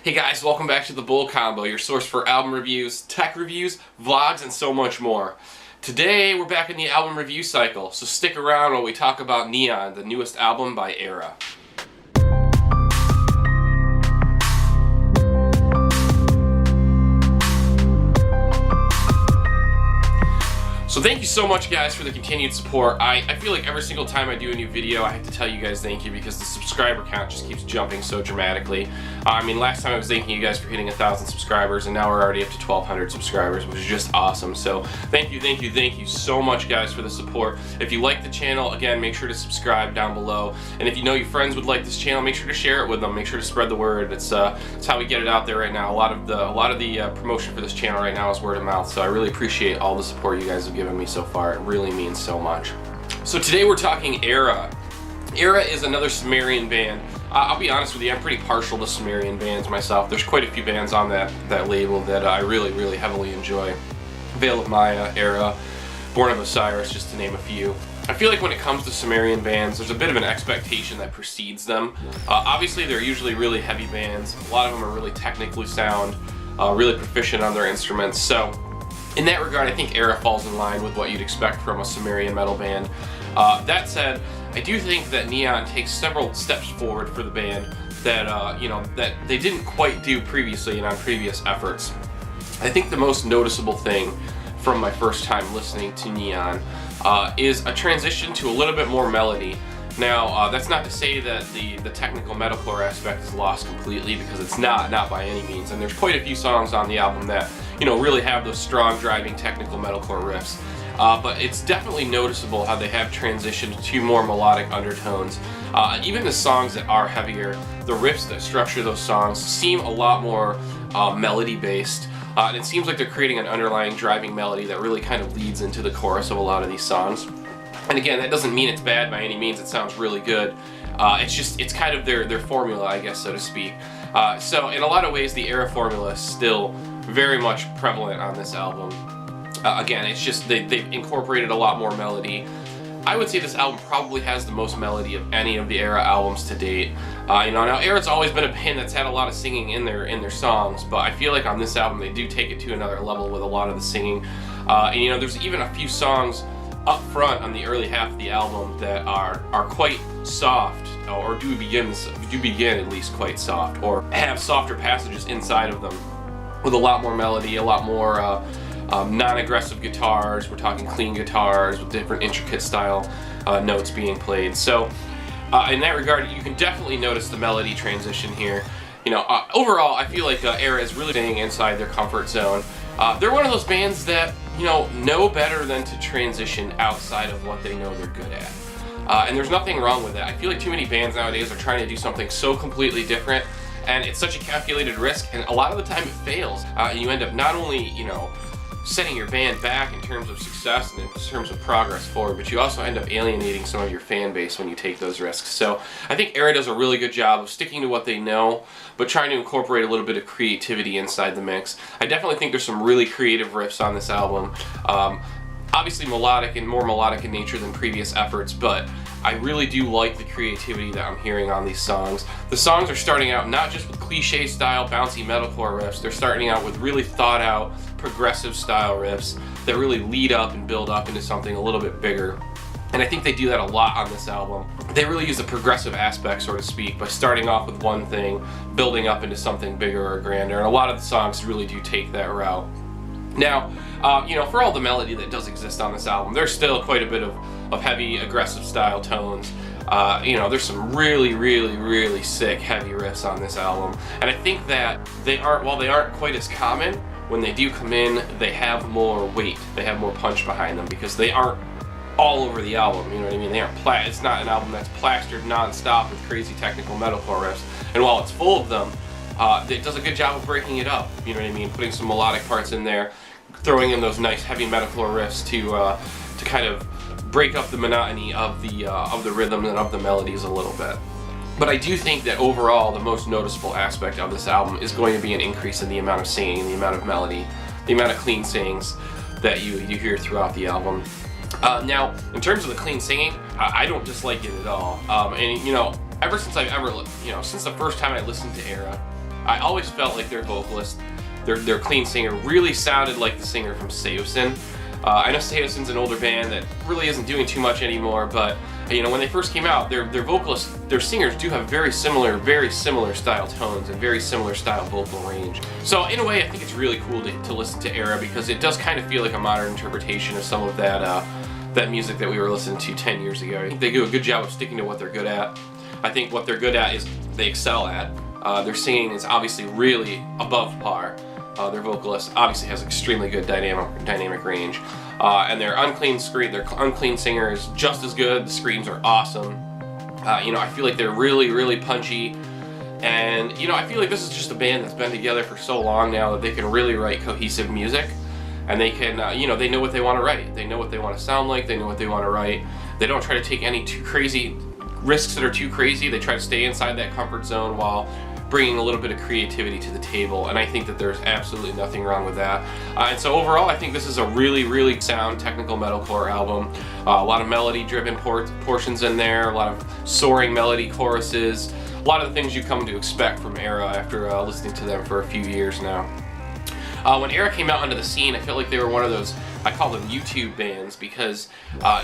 Hey guys, welcome back to the Bull Combo, your source for album reviews, tech reviews, vlogs, and so much more. Today we're back in the album review cycle, so stick around while we talk about Neon, the newest album by Erra. So thank you so much guys for the continued support. I feel like every single time I do a new video I have to tell you guys thank you because the subscriber count just keeps jumping so dramatically. I mean, last time I was thanking you guys for hitting 1,000 subscribers and now we're already up to 1,200 subscribers, which is just awesome. So thank you so much guys for the support. If you like the channel, again, make sure to subscribe down below. And if you know your friends would like this channel, make sure to share it with them. Make sure to spread the word. It's how we get it out there right now. A lot of the promotion for this channel right now is word of mouth. So I really appreciate all the support you guys have given me so far. It really means so much. So today we're talking Erra. Erra is another Sumerian band. I'll be honest with you, I'm pretty partial to Sumerian bands myself. There's quite a few bands on that label that I really heavily enjoy. Veil of Maya, Erra, Born of Osiris, just to name a few. I feel like when it comes to Sumerian bands, there's a bit of an expectation that precedes them. Obviously, they're usually really heavy bands. A lot of them are really technically sound, really proficient on their instruments. So in that regard, I think Erra falls in line with what you'd expect from a Sumerian metal band. That said, I do think that Neon takes several steps forward for the band that that they didn't quite do previously and on previous efforts. I think the most noticeable thing from my first time listening to Neon is a transition to a little bit more melody. Now, that's not to say that the technical metalcore aspect is lost completely, because it's not by any means. And there's quite a few songs on the album that really have those strong driving technical metalcore riffs. But it's definitely noticeable how they have transitioned to more melodic undertones. Even the songs that are heavier, the riffs that structure those songs seem a lot more melody based. And it seems like they're creating an underlying driving melody that really kind of leads into the chorus of a lot of these songs. And again, that doesn't mean it's bad by any means. It sounds really good. It's kind of their formula, I guess, so to speak. So in a lot of ways, the Erra formula is still very much prevalent on this album. Again, it's just they've incorporated a lot more melody. I would say this album probably has the most melody of any of the Erra albums to date. Now Erra's always been a band that's had a lot of singing in their songs, but I feel like on this album they do take it to another level with a lot of the singing. And there's even a few songs up front on the early half of the album that are quite soft, or do begin at least quite soft, or have softer passages inside of them with a lot more melody, a lot more non-aggressive guitars. We're talking clean guitars with different intricate style notes being played. So in that regard, you can definitely notice the melody transition here. Overall, I feel like Erra is really staying inside their comfort zone. They're one of those bands that know better than to transition outside of what they know they're good at. And there's nothing wrong with that. I feel like too many bands nowadays are trying to do something so completely different, and it's such a calculated risk, and a lot of the time it fails. And you end up not only setting your band back in terms of success and in terms of progress forward, but you also end up alienating some of your fan base when you take those risks. So I think Erra does a really good job of sticking to what they know, but trying to incorporate a little bit of creativity inside the mix. I definitely think there's some really creative riffs on this album. Obviously melodic and more melodic in nature than previous efforts, but I really do like the creativity that I'm hearing on these songs. The songs are starting out not just with cliche style bouncy metalcore riffs, they're starting out with really thought out progressive style riffs that really lead up and build up into something a little bit bigger. And I think they do that a lot on this album. They really use the progressive aspect, so to speak, by starting off with one thing, building up into something bigger or grander, and a lot of the songs really do take that route. Now, for all the melody that does exist on this album, there's still quite a bit of heavy, aggressive style tones. There's some really sick heavy riffs on this album. And I think that while they aren't quite as common, when they do come in, they have more weight. They have more punch behind them because they aren't all over the album, you know what I mean? They aren't it's not an album that's plastered non-stop with crazy technical metalcore riffs. And while it's full of them, it does a good job of breaking it up, you know what I mean? Putting some melodic parts in there, throwing in those nice heavy metalcore riffs to kind of break up the monotony of the rhythm and of the melodies a little bit. But I do think that overall the most noticeable aspect of this album is going to be an increase in the amount of singing, the amount of melody, the amount of clean sings that you hear throughout the album. Now, in terms of the clean singing, I don't dislike it at all. And ever since since the first time I listened to Erra, I always felt like their vocalist, their clean singer, really sounded like the singer from Seosin. I know Seosin's an older band that really isn't doing too much anymore, but you know, when they first came out, their vocalists, their singers do have very similar style tones and very similar style vocal range. So in a way, I think it's really cool to listen to Erra, because it does kind of feel like a modern interpretation of some of that music that we were listening to 10 years ago. I think they do a good job of sticking to what they're good at. I think what they're good at is they excel at. Their singing is obviously really above par. Their vocalist obviously has extremely good dynamic range. And their unclean singer is just as good. The screams are awesome. You know, I feel like they're really, really punchy. And, you know, I feel like this is just a band that's been together for so long now that they can really write cohesive music. And they can, you know, they know what they want to write. They know what they want to sound like. They know what they want to write. They don't try to take any too crazy risks that are too crazy. They try to stay inside that comfort zone while bringing a little bit of creativity to the table, and I think that there's absolutely nothing wrong with that. And so overall, I think this is a really, really sound technical metalcore album. A lot of melody-driven portions in there, a lot of soaring melody choruses, a lot of the things you come to expect from Erra after listening to them for a few years now. When Erra came out onto the scene, I felt like they were one of those, I call them YouTube bands, because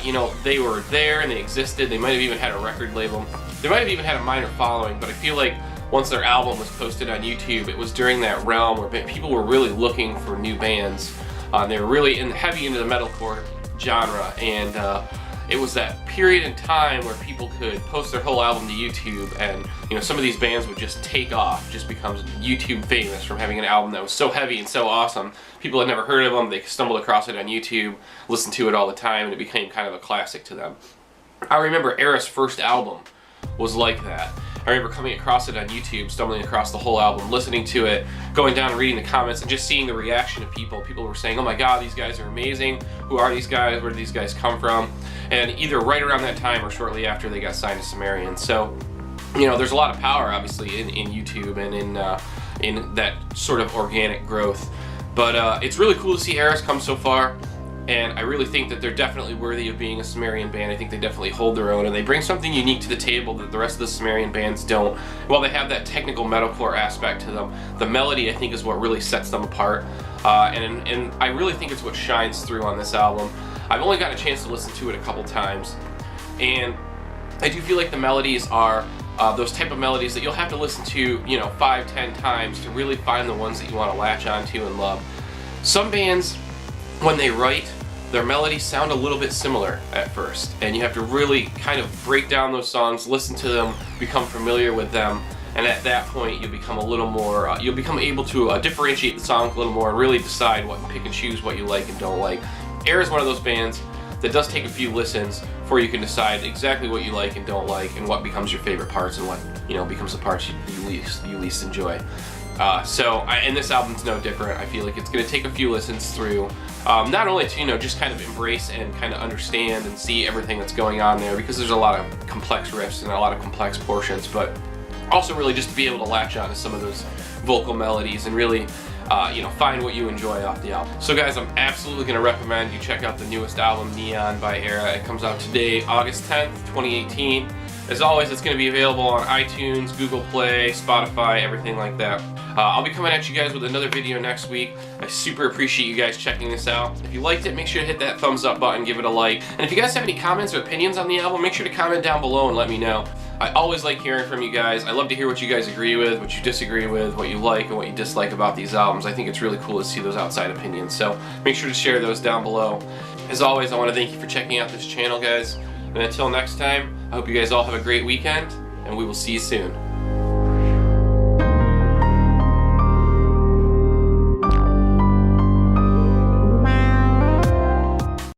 you know, they were there and they existed. They might have even had a record label. They might have even had a minor following, but I feel like once their album was posted on YouTube, it was during that realm where people were really looking for new bands. They were really heavy into the metalcore genre, and it was that period in time where people could post their whole album to YouTube, and you know, some of these bands would just take off, just become YouTube famous from having an album that was so heavy and so awesome. People had never heard of them, they stumbled across it on YouTube, listened to it all the time, and it became kind of a classic to them. I remember Erra's first album was like that. I remember coming across it on YouTube, stumbling across the whole album, listening to it, going down and reading the comments, and just seeing the reaction of people. People were saying, oh my god, these guys are amazing. Who are these guys? Where do these guys come from? And either right around that time or shortly after, they got signed to Sumerian. So, you know, there's a lot of power, obviously, in YouTube and in that sort of organic growth. But it's really cool to see Erra's come so far. And I really think that they're definitely worthy of being a Sumerian band. I think they definitely hold their own, and they bring something unique to the table that the rest of the Sumerian bands don't. While they have that technical metalcore aspect to them, the melody, I think, is what really sets them apart. And I really think it's what shines through on this album. I've only gotten a chance to listen to it a couple times, and I do feel like the melodies are those type of melodies that you'll have to listen to, you know, 5-10 times to really find the ones that you want to latch onto and love. Some bands, when they write, their melodies sound a little bit similar at first, and you have to really kind of break down those songs, listen to them, become familiar with them, and at that point you'll become a little more, you'll become able to differentiate the songs a little more and really decide what, pick and choose what you like and don't like. Erra is one of those bands that does take a few listens before you can decide exactly what you like and don't like, and what becomes your favorite parts and what, you know, becomes the parts you least enjoy. And this album's no different. I feel like it's going to take a few listens through, not only to, you know, just kind of embrace and kind of understand and see everything that's going on there, because there's a lot of complex riffs and a lot of complex portions, but also really just to be able to latch on to some of those vocal melodies and really, you know, find what you enjoy off the album. So guys, I'm absolutely going to recommend you check out the newest album, Neon by Erra. It comes out today, August 10th, 2018. As always, it's going to be available on iTunes, Google Play, Spotify, everything like that. I'll be coming at you guys with another video next week. I super appreciate you guys checking this out. If you liked it, make sure to hit that thumbs up button, give it a like. And if you guys have any comments or opinions on the album, make sure to comment down below and let me know. I always like hearing from you guys. I love to hear what you guys agree with, what you disagree with, what you like and what you dislike about these albums. I think it's really cool to see those outside opinions, so make sure to share those down below. As always, I want to thank you for checking out this channel, guys. And until next time, I hope you guys all have a great weekend, and we will see you soon.